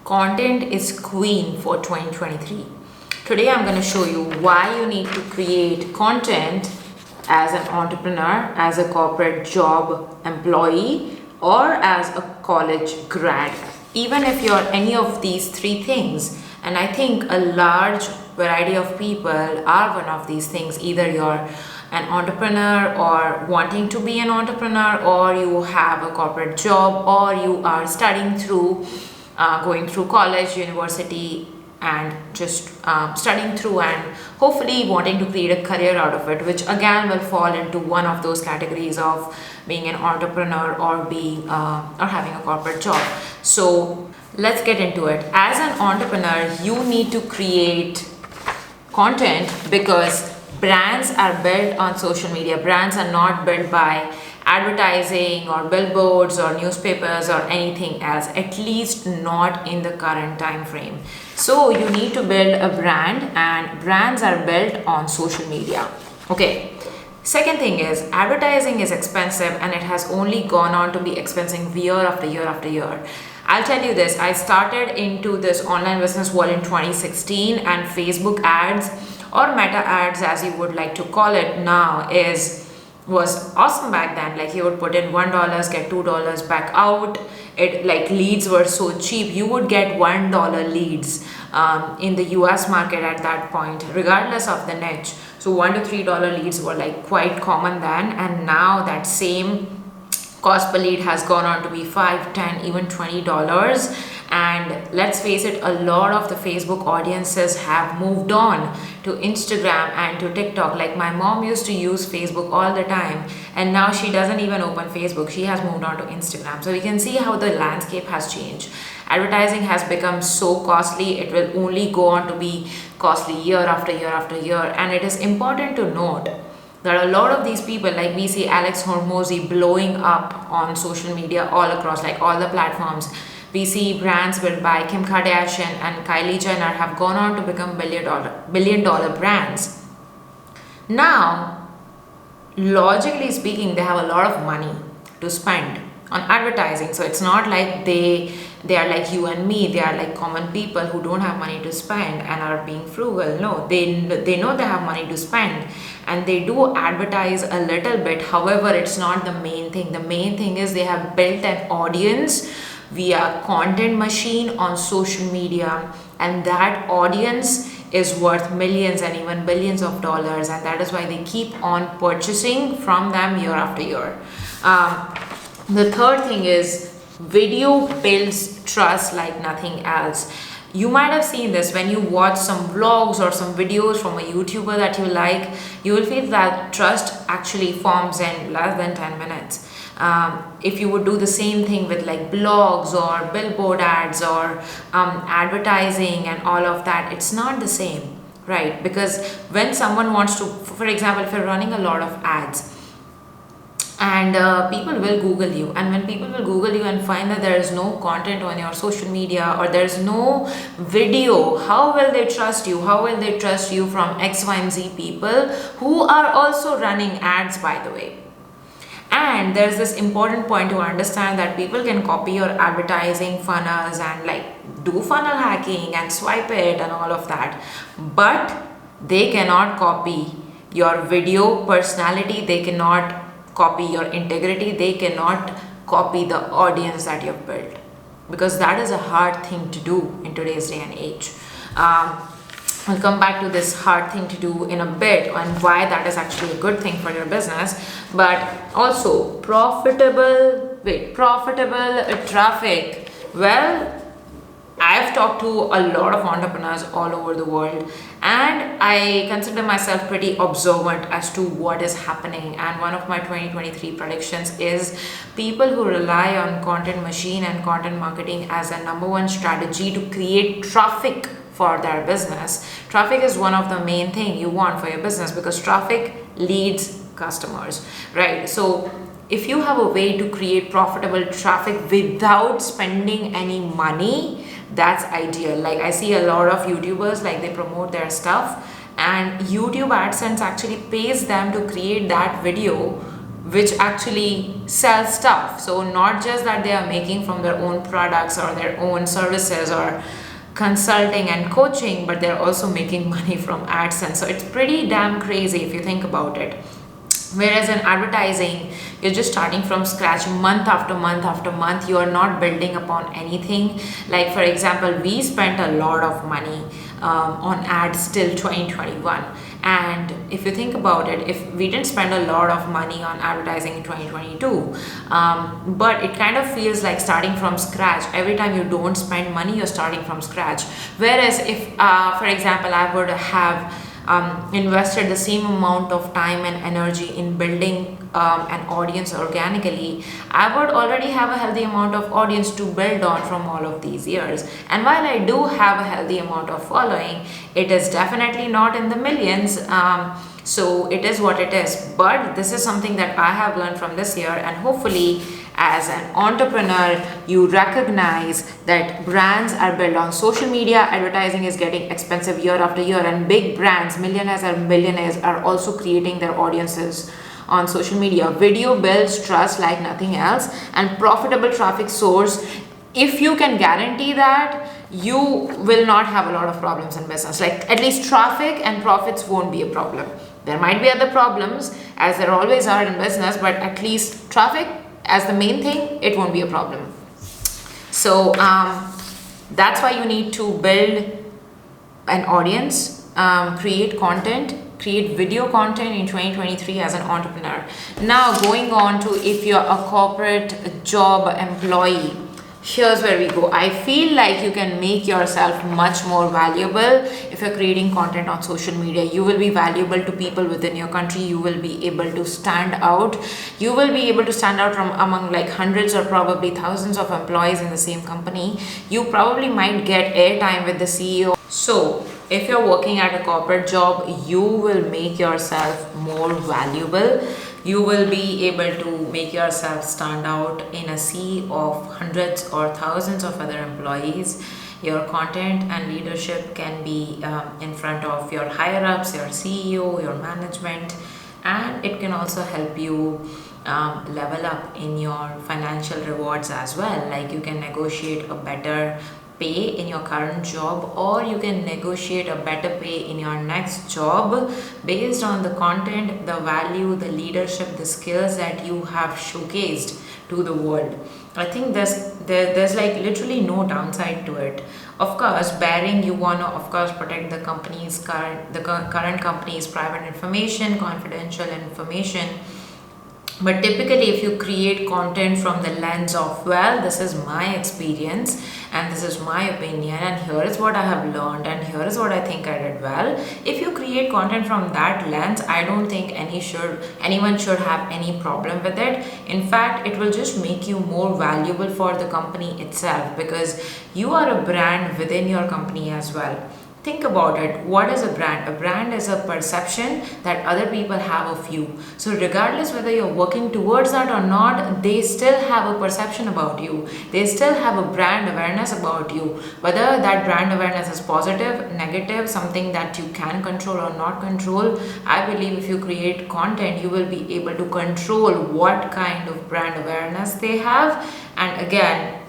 Content is queen for 2023. Today I'm going to show you why you need to create content as an entrepreneur, as a corporate job employee, or as a college grad. Even if you're any of these three things, and I think a large variety of people are one of these things. Either you're an entrepreneur or wanting to be an entrepreneur, or you have a corporate job, or you are studying through going through college, university, and just studying through and hopefully wanting to create a career out of it, which again will fall into one of those categories of being an entrepreneur or being or having a corporate job. So let's get into it. As an entrepreneur, you need to create content because brands are built on social media. Brands are not built by advertising or billboards or newspapers or anything else, at least not in the current time frame. So you need to build a brand, and brands are built on social media. Okay. Second thing is, advertising is expensive, and it has only gone on to be expensive year after year after year. I'll tell you this, I started into this online business world in 2016, and Facebook ads, or meta ads as you would like to call it now, was awesome back then. Like, you would put in $1, get $2 back out. It, like, leads were so cheap, you would get $1 leads in the US market at that point, regardless of the niche. So $1 to $3 leads were like quite common then, and now that same cost per lead has gone on to be $5, $10, even $20. And let's face it, a lot of the Facebook audiences have moved on to Instagram and to TikTok. Like, my mom used to use Facebook all the time, and now she doesn't even open Facebook. She has moved on to Instagram. So we can see how the landscape has changed. Advertising has become so costly, it will only go on to be costly year after year after year. And it is important to note that a lot of these people, like we see Alex Hormozi blowing up on social media all across, like all the platforms. We see brands built by Kim Kardashian and Kylie Jenner have gone on to become billion dollar brands. Now, logically speaking, they have a lot of money to spend on advertising. So it's not like they are like you and me. They are like common people who don't have money to spend and are being frugal. No, they know they have money to spend, and they do advertise a little bit. However, it's not the main thing. The main thing is they have built an audience via content machine on social media, and that audience is worth millions and even billions of dollars, and that is why they keep on purchasing from them year after year. The third thing is, video builds trust like nothing else. You might have seen this when you watch some vlogs or some videos from a YouTuber that you like. You will feel that trust actually forms in less than 10 minutes. If you would do the same thing with like blogs or billboard ads or advertising and all of that, it's not the same, right? Because when someone wants to, for example, if you're running a lot of ads, and people will Google you, and when people will Google you and find that there is no content on your social media or there's no video, how will they trust you? How will they trust you from X, Y, and Z people who are also running ads, by the way? And there's this important point to understand, that people can copy your advertising funnels and like do funnel hacking and swipe it and all of that, but they cannot copy your video personality. They cannot copy your integrity. They cannot copy the audience that you've built, because that is a hard thing to do in today's day and age. I'll come back to this hard thing to do in a bit, and why that is actually a good thing for your business. But also profitable traffic. Well, I've talked to a lot of entrepreneurs all over the world, and I consider myself pretty observant as to what is happening. And one of my 2023 predictions is people who rely on content machine and content marketing as a number one strategy to create traffic for their business. Traffic is one of the main thing you want for your business, because traffic leads customers, right? So if you have a way to create profitable traffic without spending any money, that's ideal. Like, I see a lot of YouTubers, like, they promote their stuff, and YouTube AdSense actually pays them to create that video which actually sell stuff. So not just that they are making from their own products or their own services or consulting and coaching, but they're also making money from AdSense. So it's pretty damn crazy if you think about it. Whereas in advertising, you're just starting from scratch month after month after month. You are not building upon anything. Like for example, we spent a lot of money on ads till 2021. And if you think about it, if we didn't spend a lot of money on advertising in 2022, but it kind of feels like starting from scratch. Every time you don't spend money, you're starting from scratch. Whereas if, for example, I would have invested the same amount of time and energy in building an audience organically, I would already have a healthy amount of audience to build on from all of these years. And while I do have a healthy amount of following, it is definitely not in the millions. So it is what it is. But this is something that I have learned from this year, and hopefully as an entrepreneur, you recognize that brands are built on social media. Advertising is getting expensive year after year, and big brands, millionaires and billionaires, are also creating their audiences on social media. Video builds trust like nothing else, and profitable traffic source. If you can guarantee that, you will not have a lot of problems in business. Like at least traffic and profits won't be a problem. There might be other problems, as there always are in business, but at least traffic as the main thing, it won't be a problem. So that's why you need to build an audience, create content, create video content in 2023 as an entrepreneur. Now going on to if you're a corporate job employee, here's where we go. I feel like you can make yourself much more valuable if you're creating content on social media. You will be valuable to people within your country. You will be able to stand out. You will be able to stand out from among like hundreds or probably thousands of employees in the same company. You probably might get airtime with the CEO. So if you're working at a corporate job, you will make yourself more valuable. You will be able to make yourself stand out in a sea of hundreds or thousands of other employees. Your content and leadership can be in front of your higher ups, your CEO, your management, and it can also help you level up in your financial rewards as well. Like you can negotiate a better pay in your current job, or you can negotiate a better pay in your next job based on the content, the value, the leadership, the skills that you have showcased to the world. I think there's like literally no downside to it. Of course, barring you want to of course protect the company's current company's private information, confidential information. But typically if you create content from the lens of, well, this is my experience and this is my opinion and here is what I have learned and here is what I think I did well. If you create content from that lens, I don't think anyone should have any problem with it. In fact, it will just make you more valuable for the company itself, because you are a brand within your company as well. Think about it. What is a brand? A brand is a perception that other people have of you. So regardless whether you're working towards that or not, they still have a perception about you. They still have a brand awareness about you. Whether that brand awareness is positive, negative, something that you can control or not control, I believe if you create content, you will be able to control what kind of brand awareness they have. And again,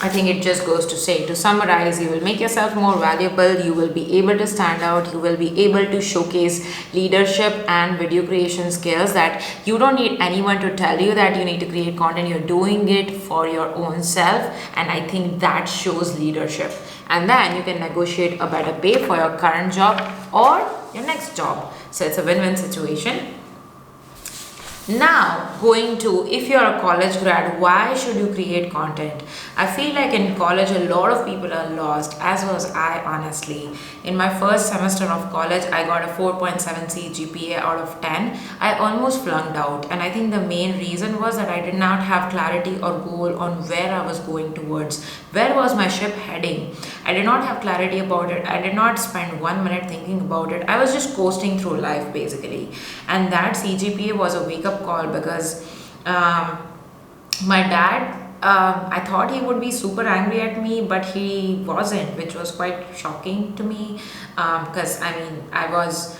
I think it just goes to say, to summarize, you will make yourself more valuable, you will be able to stand out, you will be able to showcase leadership and video creation skills that you don't need anyone to tell you that you need to create content. You're doing it for your own self, and I think that shows leadership. And then you can negotiate a better pay for your current job or your next job. So it's a win-win situation. Now, going to, if you're a college grad, why should you create content? I feel like in college, a lot of people are lost, as was I, honestly. In my first semester of college, I got a 4.7 GPA out of 10. I almost flunked out, and I think the main reason was that I did not have clarity or goal on where I was going towards. Where was my ship heading? I did not have clarity about it. I did not spend 1 minute thinking about it. I was just coasting through life, basically. And that CGPA was a wake-up call, because my dad, I thought he would be super angry at me, but he wasn't, which was quite shocking to me, because I mean, I was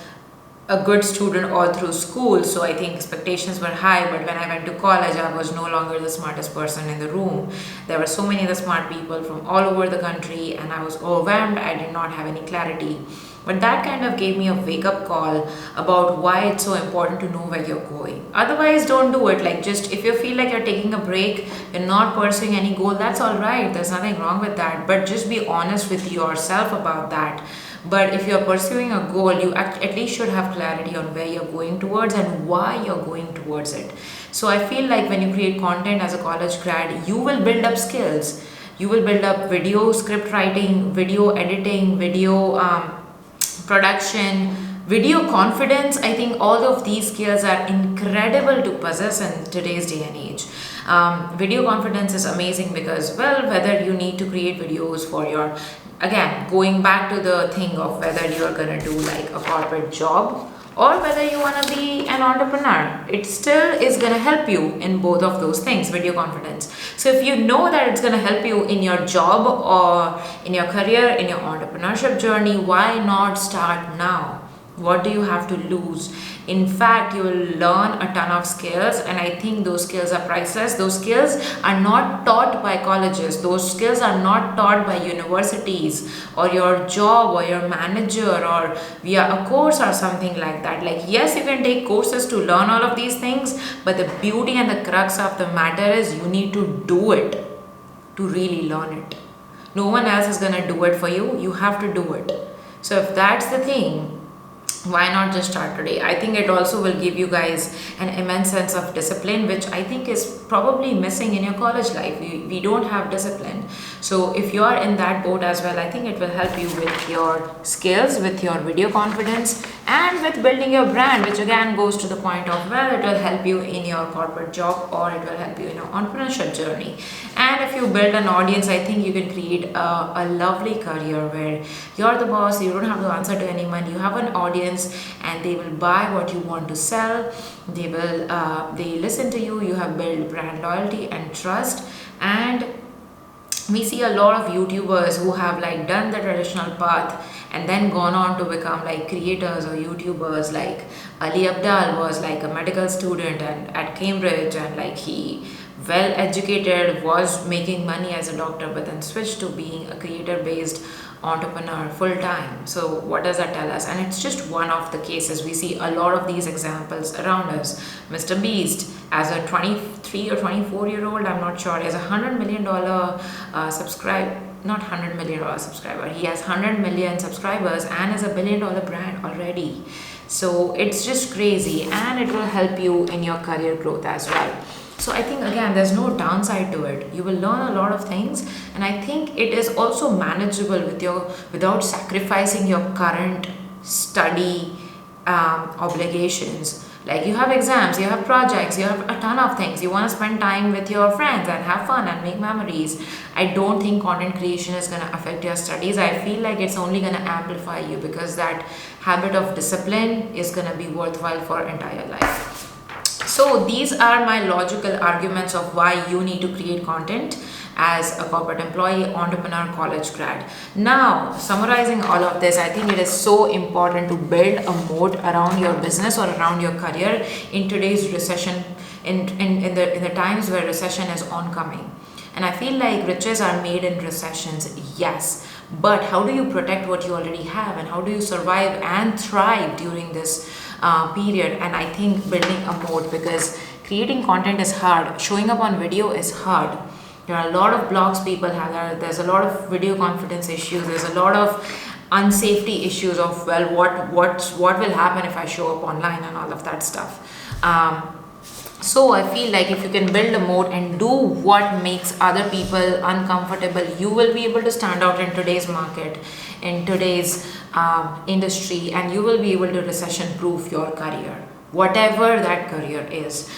a good student all through school, so I think expectations were high. But when I went to college, I was no longer the smartest person in the room. There were so many other smart people from all over the country, and I was overwhelmed. I did not have any clarity. But that kind of gave me a wake-up call about why it's so important to know where you're going. Otherwise, don't do it. Like, just if you feel like you're taking a break, you're not pursuing any goal, that's all right. There's nothing wrong with that. But just be honest with yourself about that. But if you're pursuing a goal, you at least should have clarity on where you're going towards and why you're going towards it. So I feel like when you create content as a college grad, you will build up skills. You will build up video script writing, video editing, video production, video confidence. I think all of these skills are incredible to possess in today's day and age. Video confidence is amazing because, well, whether you need to create videos for your, again, going back to the thing of whether you're gonna do like a corporate job or whether you want to be an entrepreneur, it still is going to help you in both of those things, video confidence. So if you know that it's going to help you in your job or in your career, in your entrepreneurship journey, why not start now? What do you have to lose? In fact, you will learn a ton of skills, and I think those skills are priceless. Those skills are not taught by colleges. Those skills are not taught by universities or your job or your manager or via a course or something like that. Like, yes, you can take courses to learn all of these things, but the beauty and the crux of the matter is you need to do it to really learn it. No one else is going to do it for you. You have to do it. So if that's the thing, why not just start today? I think it also will give you guys an immense sense of discipline, which I think is probably missing in your college life. We don't have discipline. So if you are in that boat as well, I think it will help you with your skills, with your video confidence, and with building your brand, which again goes to the point of, well, it will help you in your corporate job or it will help you in your entrepreneurship journey. And if you build an audience, I think you can create a lovely career where you're the boss, you don't have to answer to anyone, you have an audience and they will buy what you want to sell. They will they listen to you. You have built brand loyalty and trust. And we see a lot of YouTubers who have like done the traditional path and then gone on to become like creators or YouTubers. Like Ali Abdaal was like a medical student and at Cambridge, and like he well educated, was making money as a doctor, but then switched to being a creator based entrepreneur full time. So what does that tell us? And it's just one of the cases. We see a lot of these examples around us. Mr. Beast, as a 23 or 24-year-old, I'm not sure, has $100 million not $100 million subscriber. He has 100 million subscribers and is a $1 billion brand already. So it's just crazy, and it will help you in your career growth as well. So I think again, there's no downside to it. You will learn a lot of things, and I think it is also manageable without sacrificing your current study obligations. Like you have exams, you have projects, you have a ton of things. You want to spend time with your friends and have fun and make memories. I don't think content creation is going to affect your studies. I feel like it's only going to amplify you, because that habit of discipline is going to be worthwhile for entire life. So these are my logical arguments of why you need to create content as a corporate employee, entrepreneur, college grad. Now, summarizing all of this, I think it is so important to build a moat around your business or around your career in today's recession, in the times where recession is oncoming. And I feel like riches are made in recessions, yes. But how do you protect what you already have, and how do you survive and thrive during this period? And I think building a moat, because creating content is hard, showing up on video is hard. There are a lot of blogs people have. There's a lot of video confidence issues. There's a lot of unsafety issues of, well, what will happen if I show up online and all of that stuff. So I feel like if you can build a moat and do what makes other people uncomfortable, you will be able to stand out in today's market, in today's industry, and you will be able to recession-proof your career, whatever that career is.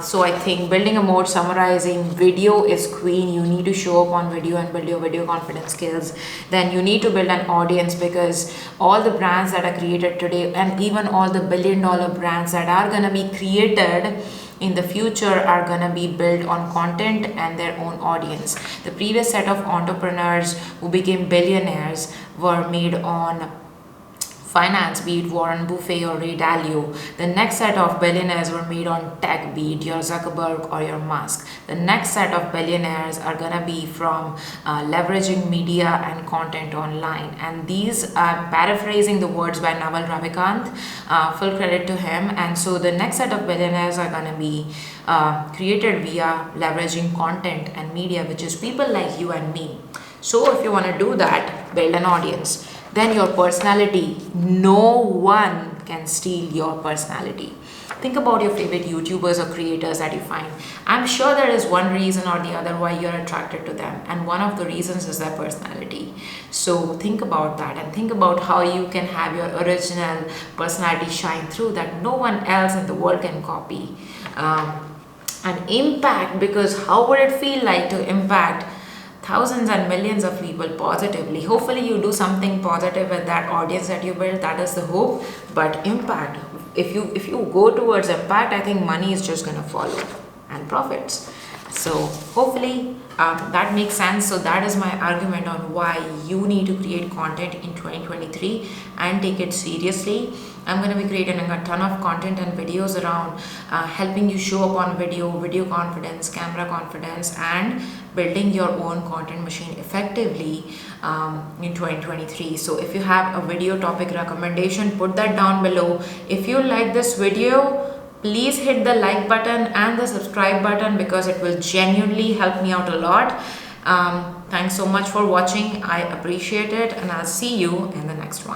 So I think building a moat, summarizing, video is queen. You need to show up on video and build your video confidence skills. Then you need to build an audience, because all the brands that are created today, and even all the $1 billion brands that are going to be created in the future, are going to be built on content and their own audience. The previous set of entrepreneurs who became billionaires were made on finance, be it Warren Buffett or Ray Dalio. The next set of billionaires were made on tech, be it your Zuckerberg or your Musk. The next set of billionaires are gonna be from leveraging media and content online. And these are paraphrasing the words by Naval Ravikant, full credit to him. And so the next set of billionaires are gonna be created via leveraging content and media, which is people like you and me. So if you want to do that, build an audience. Then your personality, no one can steal your personality. Think about your favorite YouTubers or creators that you find. I'm sure there is one reason or the other why you're attracted to them, and one of the reasons is their personality. So think about that and think about how you can have your original personality shine through that no one else in the world can copy. And impact, because how would it feel like to impact thousands and millions of people positively? Hopefully you do something positive with that audience that you build. That is the hope. But impact, if you go towards impact, I think money is just going to follow, and profits. So hopefully that makes sense. So that is my argument on why you need to create content in 2023 and take it seriously. I'm going to be creating a ton of content and videos around helping you show up on video confidence, camera confidence, and building your own content machine effectively in 2023. So if you have a video topic recommendation, put that down below. If you like this video, please hit the like button and the subscribe button, because it will genuinely help me out a lot. Thanks so much for watching. I appreciate it, and I'll see you in the next one.